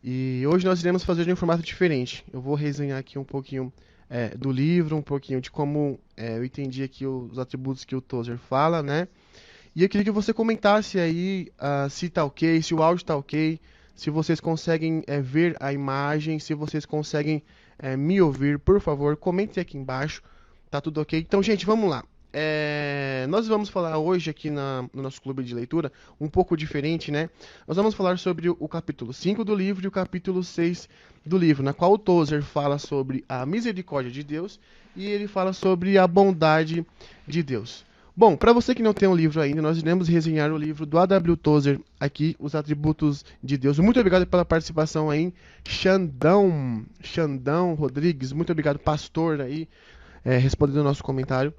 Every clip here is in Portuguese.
E hoje nós iremos fazer de um formato diferente. Eu vou resenhar aqui um pouquinho do livro, um pouquinho de como eu entendi aqui os atributos que o Tozer fala, né? E eu queria que você comentasse aí se tá ok, se o áudio tá ok, se vocês conseguem ver a imagem, se vocês conseguem me ouvir, por favor, comente aqui embaixo, tá tudo ok? Então, gente, vamos lá. Nós vamos falar hoje aqui no nosso clube de leitura um pouco diferente, né? Nós vamos falar sobre o capítulo 5 do livro e o capítulo 6 do livro, na qual o Tozer fala sobre a misericórdia de Deus e ele fala sobre a bondade de Deus. Bom, para você que não tem o livro ainda, nós iremos resenhar o livro do A.W. Tozer, aqui, Os Atributos de Deus. Muito obrigado pela participação aí, Xandão Rodrigues, muito obrigado, pastor, aí, respondendo o nosso comentário.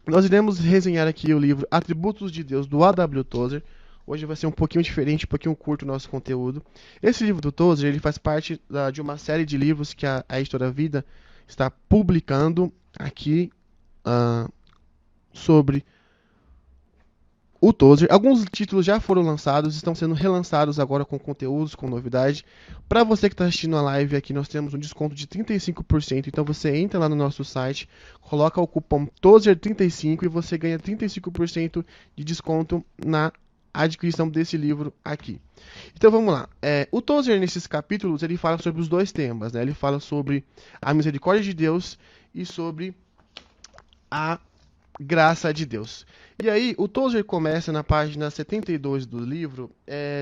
Nós iremos resenhar aqui o livro Atributos de Deus, do A.W. Tozer. Hoje vai ser um pouquinho diferente, um pouquinho curto o nosso conteúdo. Esse livro do Tozer, ele faz parte de uma série de livros que a Editora Vida está publicando aqui sobre o Tozer. Alguns títulos já foram lançados, estão sendo relançados agora com conteúdos, com novidade. Para você que está assistindo a live aqui, nós temos um desconto de 35%. Então você entra lá no nosso site, coloca o cupom TOZER35 e você ganha 35% de desconto na adquisição desse livro aqui. Então vamos lá. O Tozer, nesses capítulos, ele fala sobre os dois temas, né? Ele fala sobre a misericórdia de Deus e sobre a graça de Deus. E aí, o Tozer começa na página 72 do livro,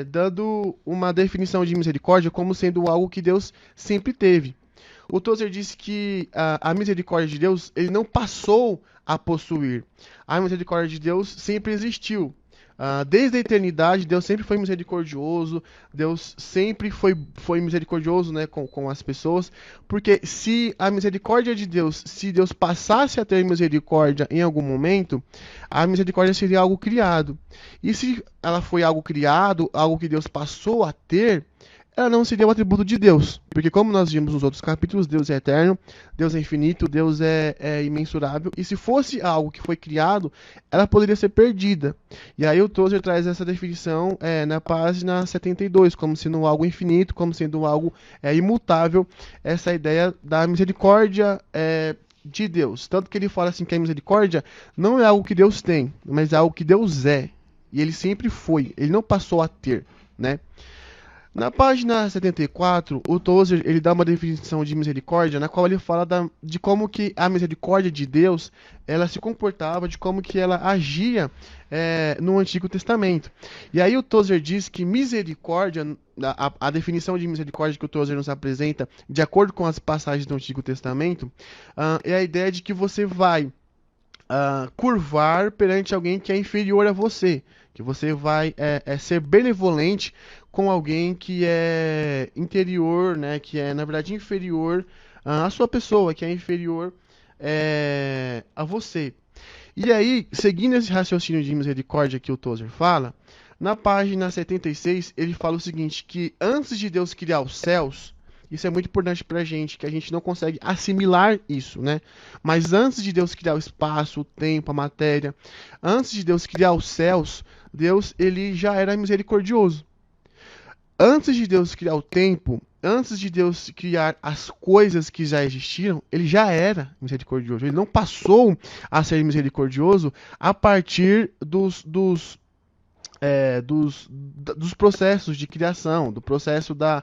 dando uma definição de misericórdia como sendo algo que Deus sempre teve. O Tozer disse que a misericórdia de Deus ele não passou a possuir. A misericórdia de Deus sempre existiu. Desde a eternidade, Deus sempre foi misericordioso, Deus sempre foi misericordioso, né, com as pessoas, porque se a misericórdia de Deus, se Deus passasse a ter misericórdia em algum momento, a misericórdia seria algo criado. E se ela foi algo criado, algo que Deus passou a ter, ela não seria um atributo de Deus. Porque como nós vimos nos outros capítulos, Deus é eterno, Deus é infinito, Deus é imensurável. E se fosse algo que foi criado, ela poderia ser perdida. E aí o Tozer traz essa definição na página 72, como sendo algo infinito, como sendo algo imutável. Essa ideia da misericórdia de Deus. Tanto que ele fala assim que a misericórdia não é algo que Deus tem, mas é algo que Deus é. E ele sempre foi, ele não passou a ter, né? Na página 74, o Tozer ele dá uma definição de misericórdia, na qual ele fala de como que a misericórdia de Deus ela se comportava, de como que ela agia no Antigo Testamento. E aí o Tozer diz que misericórdia, a definição de misericórdia que o Tozer nos apresenta, de acordo com as passagens do Antigo Testamento, é a ideia de que você vai curvar perante alguém que é inferior a você, que você vai ser benevolente com alguém que é interior, né, que é na verdade inferior à sua pessoa, que é inferior a você. E aí, seguindo esse raciocínio de misericórdia que o Tozer fala, na página 76 ele fala o seguinte, que antes de Deus criar os céus, isso é muito importante pra gente, que a gente não consegue assimilar isso, né? Mas antes de Deus criar o espaço, o tempo, a matéria, antes de Deus criar os céus, Deus ele já era misericordioso. Antes de Deus criar o tempo, antes de Deus criar as coisas que já existiram, ele já era misericordioso. Ele não passou a ser misericordioso a partir dos processos de criação, do processo da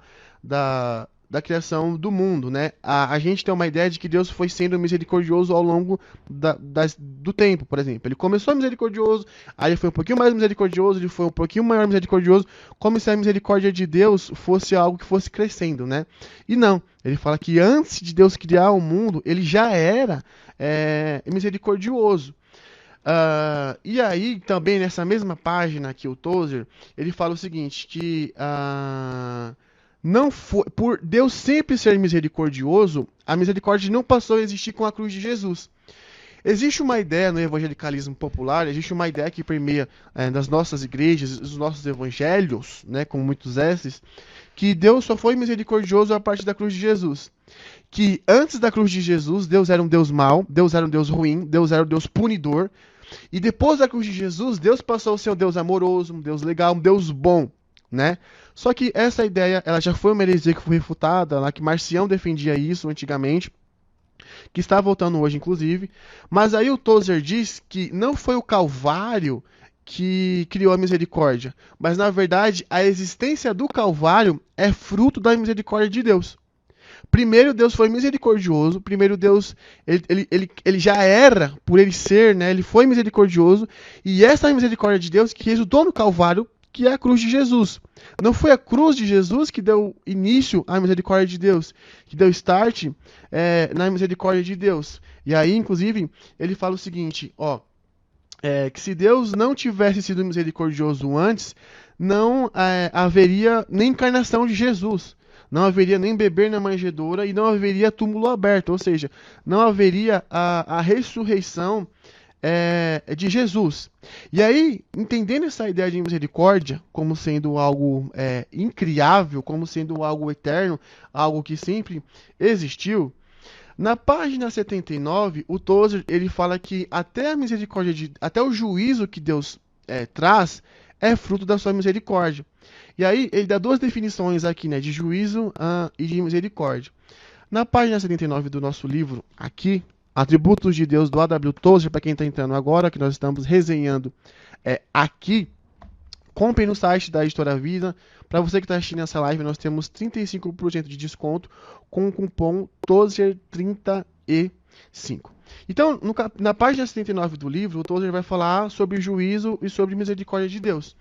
criação do mundo, né? A gente tem uma ideia de que Deus foi sendo misericordioso ao longo do tempo, por exemplo. Ele começou misericordioso, aí ele foi um pouquinho mais misericordioso, ele foi um pouquinho maior misericordioso, como se a misericórdia de Deus fosse algo que fosse crescendo, né? E não, ele fala que antes de Deus criar o mundo, ele já era misericordioso. E aí, também nessa mesma página aqui, o Tozer, ele fala o seguinte, que não foi, por Deus sempre ser misericordioso, a misericórdia não passou a existir com a cruz de Jesus. Existe uma ideia no evangelicalismo popular, existe uma ideia que permeia nas nossas igrejas, nos nossos evangelhos, né, com muitos S's, que Deus só foi misericordioso a partir da cruz de Jesus. Que antes da cruz de Jesus, Deus era um Deus mau, Deus era um Deus ruim, Deus era um Deus punidor. E depois da cruz de Jesus, Deus passou a ser um Deus amoroso, um Deus legal, um Deus bom. né? Só que essa ideia, ela já foi uma heresia que foi refutada, lá que Marcião defendia isso antigamente, que está voltando hoje, inclusive. Mas aí o Tozer diz que não foi o Calvário que criou a misericórdia, mas na verdade a existência do Calvário é fruto da misericórdia de Deus. Primeiro, Deus foi misericordioso. Primeiro, Deus, ele já era, por ele ser, né? Ele foi misericordioso. E essa é a misericórdia de Deus que resultou no Calvário, que é a cruz de Jesus. Não foi a cruz de Jesus que deu início à misericórdia de Deus, que deu start na misericórdia de Deus. E aí, inclusive, ele fala o seguinte, ó, que se Deus não tivesse sido misericordioso antes, não haveria nem encarnação de Jesus. Não haveria nem beber na manjedoura e não haveria túmulo aberto. Ou seja, não haveria a ressurreição de Jesus. E aí, entendendo essa ideia de misericórdia como sendo algo incriável, como sendo algo eterno, algo que sempre existiu, na página 79, o Tozer ele fala que até a misericórdia até o juízo que Deus traz é fruto da sua misericórdia. E aí ele dá duas definições aqui, né, de juízo e de misericórdia. Na página 79 do nosso livro, aqui, Atributos de Deus do A.W. Tozer, para quem está entrando agora, que nós estamos resenhando aqui, comprem no site da Editora Vida. Para você que está assistindo essa live, nós temos 35% de desconto com o cupom TOZER35. Então, na página 79 do livro, o Tozer vai falar sobre juízo e sobre misericórdia de Deus.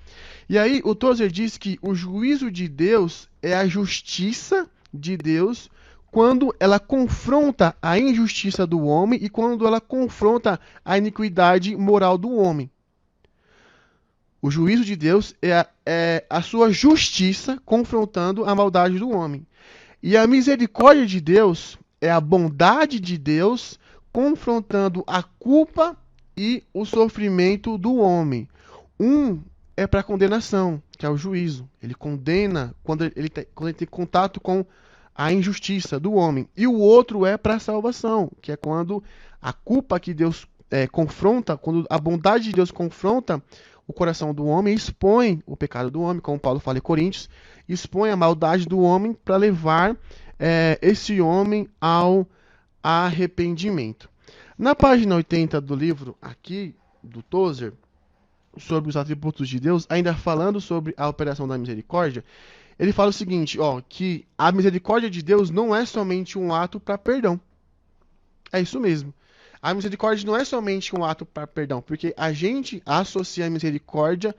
E aí, o Tozer diz que o juízo de Deus é a justiça de Deus quando ela confronta a injustiça do homem e quando ela confronta a iniquidade moral do homem. O juízo de Deus é a sua justiça confrontando a maldade do homem. E a misericórdia de Deus é a bondade de Deus confrontando a culpa e o sofrimento do homem. Um é para condenação, que é o juízo. Ele condena quando ele tem contato com a injustiça do homem. E o outro é para a salvação, que é quando a culpa que Deus confronta, quando a bondade de Deus confronta o coração do homem, expõe o pecado do homem, como Paulo fala em Coríntios, expõe a maldade do homem para levar esse homem ao arrependimento. Na página 80 do livro, aqui, do Tozer, sobre os atributos de Deus, ainda falando sobre a operação da misericórdia, ele fala o seguinte, que a misericórdia de Deus não é somente um ato para perdão. É isso mesmo. A misericórdia não é somente um ato para perdão, porque a gente associa a misericórdia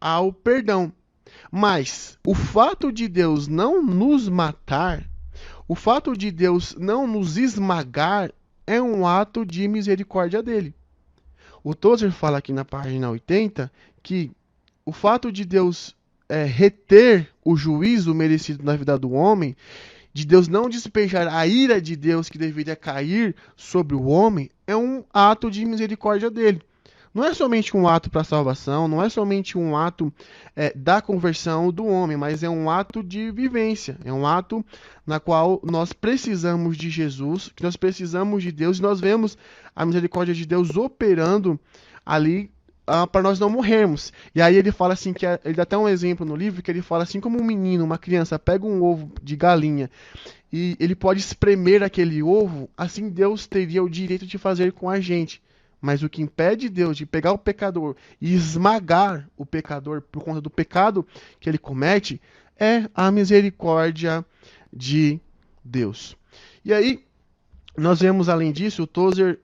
ao perdão. Mas o fato de Deus não nos matar, o fato de Deus não nos esmagar, é um ato de misericórdia dele. O Tozer fala aqui na página 80 que o fato de Deus reter o juízo merecido na vida do homem, de Deus não despejar a ira de Deus que deveria cair sobre o homem, é um ato de misericórdia dele. Não é somente um ato para salvação, não é somente um ato da conversão do homem, mas é um ato de vivência, é um ato na qual nós precisamos de Jesus, que nós precisamos de Deus, e nós vemos a misericórdia de Deus operando ali para nós não morrermos. E aí ele fala assim, ele dá até um exemplo no livro, que ele fala assim, como um menino, uma criança, pega um ovo de galinha e ele pode espremer aquele ovo, assim Deus teria o direito de fazer com a gente. Mas o que impede Deus de pegar o pecador e esmagar o pecador por conta do pecado que ele comete é a misericórdia de Deus. E aí, nós vemos, além disso, o Tozer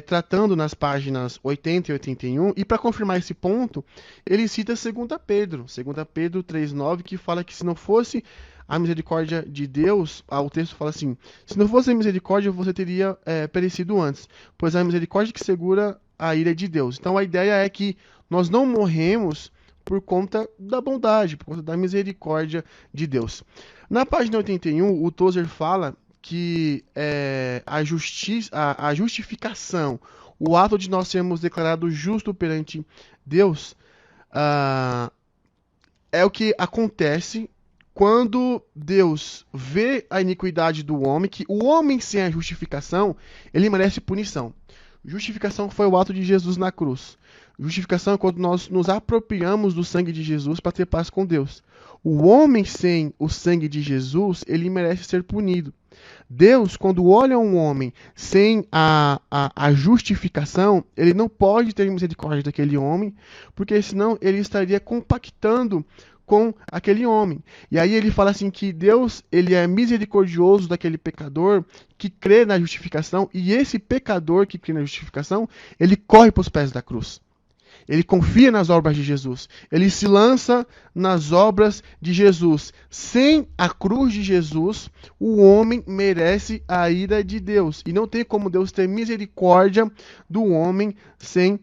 tratando nas páginas 80 e 81, e para confirmar esse ponto, ele cita 2 Pedro 3,9, que fala que se não fosse a misericórdia de Deus, o texto fala assim, se não fosse a misericórdia, você teria perecido antes, pois é a misericórdia que segura a ira de Deus. Então a ideia é que nós não morremos por conta da bondade, por conta da misericórdia de Deus. Na página 81, o Tozer fala que a justificação, o ato de nós sermos declarados justos perante Deus, é o que acontece quando Deus vê a iniquidade do homem, que o homem sem a justificação, ele merece punição. Justificação foi o ato de Jesus na cruz. Justificação é quando nós nos apropriamos do sangue de Jesus para ter paz com Deus. O homem sem o sangue de Jesus, ele merece ser punido. Deus, quando olha um homem sem a justificação, ele não pode ter misericórdia daquele homem, porque senão ele estaria compactando com aquele homem. E aí ele fala assim que Deus, ele é misericordioso daquele pecador que crê na justificação, e esse pecador que crê na justificação, ele corre para os pés da cruz. Ele confia nas obras de Jesus. Ele se lança nas obras de Jesus. Sem a cruz de Jesus, o homem merece a ira de Deus. E não tem como Deus ter misericórdia do homem sem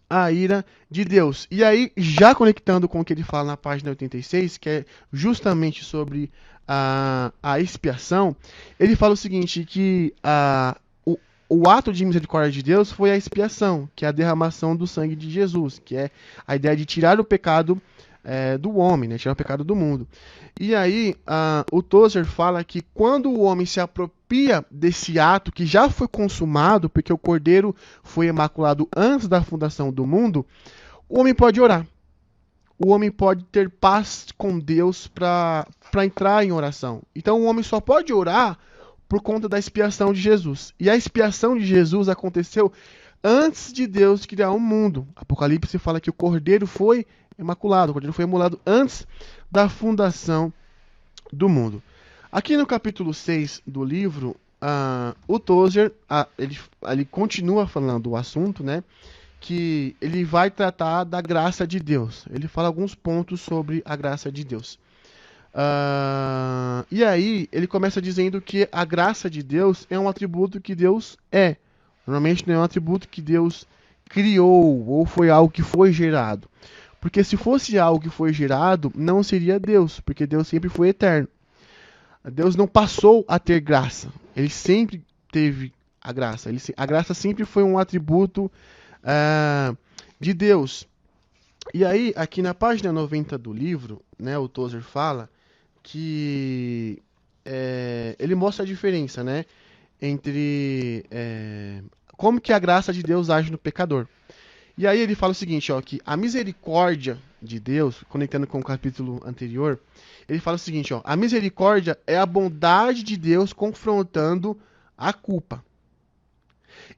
a ira de Deus. E aí, já conectando com o que ele fala na página 86, que é justamente sobre a expiação, ele fala o seguinte, que o ato de misericórdia de Deus foi a expiação, que é a derramação do sangue de Jesus, que é a ideia de tirar o pecado do homem, né? Tirar o pecado do mundo. E aí, o Tozer fala que quando o homem se apropria desse ato que já foi consumado, porque o cordeiro foi imaculado antes da fundação do mundo, o homem pode orar. O homem pode ter paz com Deus para entrar em oração. Então, o homem só pode orar por conta da expiação de Jesus. E a expiação de Jesus aconteceu antes de Deus criar o mundo. Apocalipse fala que o cordeiro foi imaculado, o cordeiro foi imolado antes da fundação do mundo. Aqui no capítulo 6 do livro, o Tozer, ele continua falando o assunto, né? Que ele vai tratar da graça de Deus. Ele fala alguns pontos sobre a graça de Deus. E aí ele começa dizendo que a graça de Deus é um atributo que Deus é. Normalmente não é um atributo que Deus criou ou foi algo que foi gerado. Porque se fosse algo que foi gerado, não seria Deus, porque Deus sempre foi eterno. Deus não passou a ter graça. Ele sempre teve a graça. A graça sempre foi um atributo de Deus. E aí, aqui na página 90 do livro, né, o Tozer fala que ele mostra a diferença, né, entre como que a graça de Deus age no pecador. E aí ele fala o seguinte, ó, que a misericórdia de Deus, conectando com o capítulo anterior, ele fala o seguinte, ó, a misericórdia é a bondade de Deus confrontando a culpa.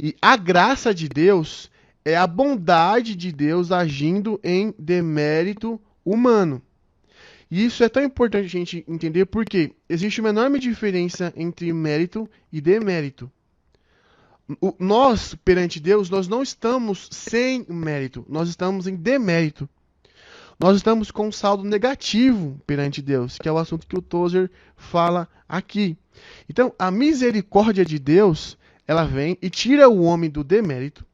E a graça de Deus é a bondade de Deus agindo em demérito humano. E isso é tão importante a gente entender porque existe uma enorme diferença entre mérito e demérito. Nós, perante Deus, nós não estamos sem mérito, nós estamos em demérito. Nós estamos com um saldo negativo perante Deus, que é o assunto que o Tozer fala aqui. Então, a misericórdia de Deus, ela vem e tira o homem do demérito,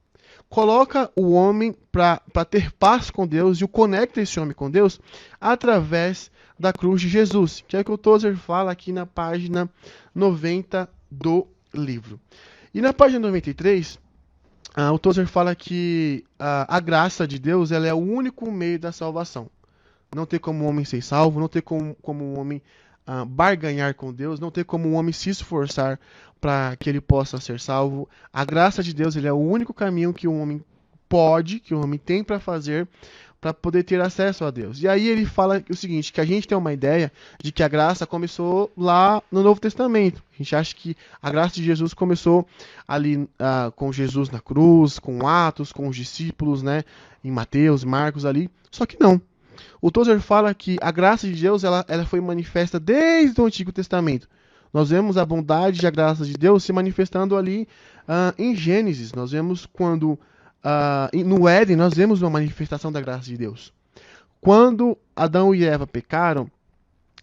coloca o homem para ter paz com Deus e o conecta esse homem com Deus através da cruz de Jesus, que é o que o Tozer fala aqui na página 90 do livro. E na página 93, o Tozer fala que a graça de Deus ela é o único meio da salvação. Não tem como o homem ser salvo, não tem como o homem barganhar com Deus, não tem como o homem se esforçar para que ele possa ser salvo. A graça de Deus ele é o único caminho que o homem que o homem tem para fazer para poder ter acesso a Deus. E aí ele fala o seguinte, que a gente tem uma ideia de que a graça começou lá no Novo Testamento. A gente acha que a graça de Jesus começou ali com Jesus na cruz, com Atos, com os discípulos, né, em Mateus, Marcos ali. Só que não. O Tozer fala que a graça de Deus ela foi manifesta desde o Antigo Testamento. Nós vemos a bondade e a graça de Deus se manifestando ali em Gênesis. Nós vemos quando no Éden, nós vemos uma manifestação da graça de Deus. Quando Adão e Eva pecaram,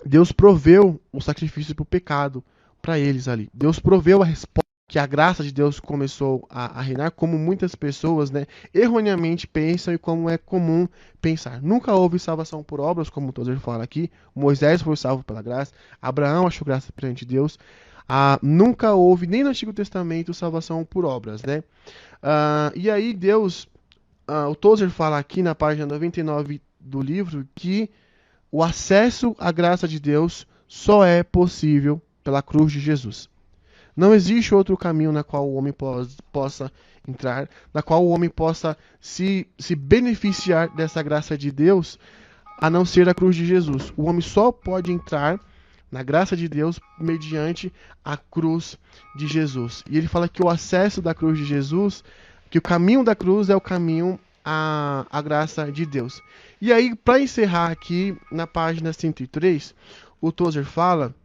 Deus proveu o sacrifício para o pecado para eles ali. Deus proveu a resposta que a graça de Deus começou a reinar, como muitas pessoas, né, erroneamente pensam e como é comum pensar. Nunca houve salvação por obras, como o Tozer fala aqui. Moisés foi salvo pela graça, Abraão achou graça perante Deus. Nunca houve, nem no Antigo Testamento, salvação por obras, né? E aí Deus, o Tozer fala aqui na página 99 do livro que o acesso à graça de Deus só é possível pela cruz de Jesus. Não existe outro caminho na qual o homem possa entrar, na qual o homem possa se beneficiar dessa graça de Deus, a não ser a cruz de Jesus. O homem só pode entrar na graça de Deus mediante a cruz de Jesus. E ele fala que o acesso da cruz de Jesus, que o caminho da cruz é o caminho à graça de Deus. E aí, para encerrar aqui, na página 103, o Tozer fala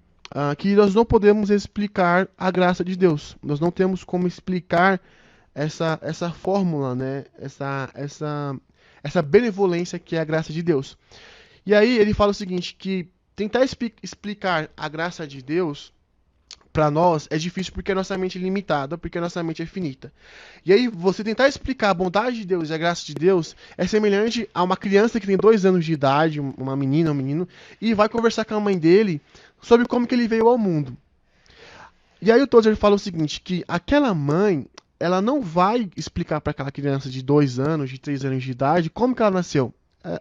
que nós não podemos explicar a graça de Deus. Nós não temos como explicar essa fórmula, né? Essa benevolência que é a graça de Deus. E aí ele fala o seguinte, que tentar explicar a graça de Deus para nós é difícil porque a nossa mente é limitada, porque a nossa mente é finita. E aí você tentar explicar a bondade de Deus e a graça de Deus é semelhante a uma criança que tem 2 anos de idade, uma menina, um menino, e vai conversar com a mãe dele sobre como que ele veio ao mundo. E aí o Tozer fala o seguinte, que aquela mãe, ela não vai explicar para aquela criança de 2 anos, de 3 anos de idade, como que ela nasceu.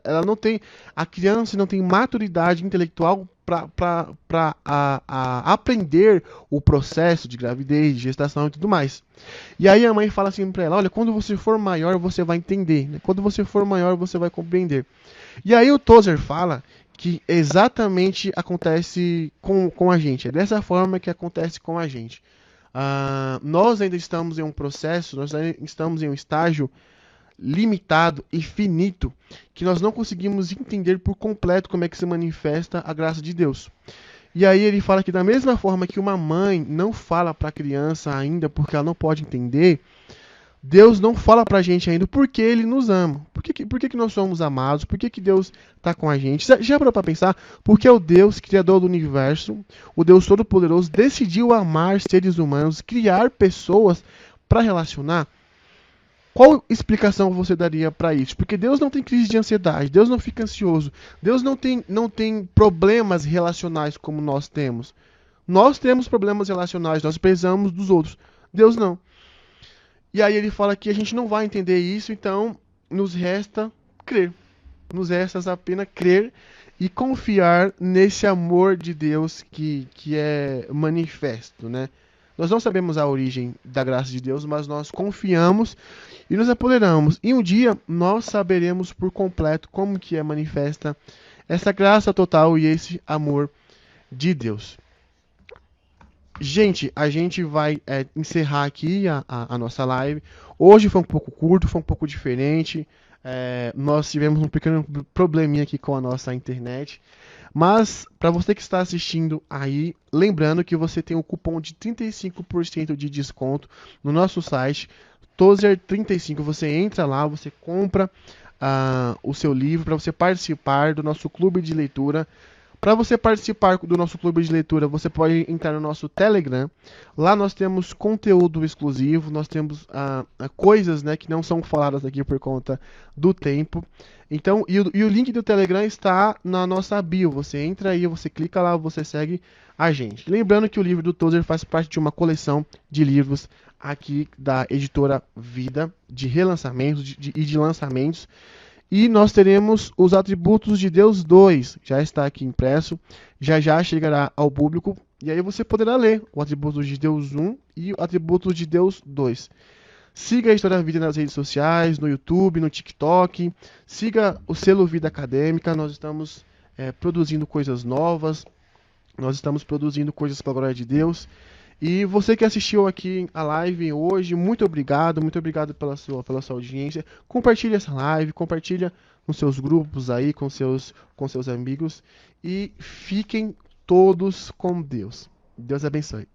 Ela não tem, a criança não tem maturidade intelectual para aprender o processo de gravidez, de gestação e tudo mais. E aí a mãe fala assim para ela, olha, quando você for maior você vai entender, né? Quando você for maior você vai compreender. E aí o Tozer fala que exatamente acontece com a gente, é dessa forma que acontece com a gente. Nós ainda estamos em um processo, nós ainda estamos em um estágio limitado e finito, que nós não conseguimos entender por completo como é que se manifesta a graça de Deus. E aí ele fala que da mesma forma que uma mãe não fala para a criança ainda porque ela não pode entender, Deus não fala para a gente ainda porque Ele nos ama. Por que nós somos amados? Por que Deus está com a gente? Já parou para pensar? Porque o Deus, Criador do Universo, o Deus Todo-Poderoso, decidiu amar seres humanos, criar pessoas para relacionar. Qual explicação você daria para isso? Porque Deus não tem crise de ansiedade, Deus não fica ansioso, Deus não tem problemas relacionais como nós temos. Nós temos problemas relacionais, nós precisamos dos outros. Deus não. E aí ele fala que a gente não vai entender isso, então nos resta crer. Nos resta apenas crer e confiar nesse amor de Deus que é manifesto, né? Nós não sabemos a origem da graça de Deus, mas nós confiamos e nos apoderamos. E um dia nós saberemos por completo como que é manifesta essa graça total e esse amor de Deus. Gente, a gente vai encerrar aqui a nossa live. Hoje foi um pouco curto, foi um pouco diferente. Nós tivemos um pequeno probleminha aqui com a nossa internet. Mas, para você que está assistindo aí, lembrando que você tem um cupom de 35% de desconto no nosso site, Tozer35. Você entra lá, você compra o seu livro para você participar do nosso clube de leitura. Para você participar do nosso clube de leitura, você pode entrar no nosso Telegram. Lá nós temos conteúdo exclusivo, nós temos coisas, né, que não são faladas aqui por conta do tempo. Então, e o link do Telegram está na nossa bio. Você entra aí, você clica lá, você segue a gente. Lembrando que o livro do Tozer faz parte de uma coleção de livros aqui da editora Vida, de relançamentos e de lançamentos. E nós teremos os Atributos de Deus 2, já está aqui impresso, já chegará ao público, e aí você poderá ler o Atributos de Deus 1 e o Atributos de Deus 2. Siga a História da Vida nas redes sociais, no YouTube, no TikTok, siga o selo Vida Acadêmica, nós estamos produzindo coisas novas, nós estamos produzindo coisas para a glória de Deus. E você que assistiu aqui a live hoje, muito obrigado pela sua audiência. Compartilhe essa live, compartilha nos seus grupos aí, com seus amigos. E fiquem todos com Deus. Deus abençoe.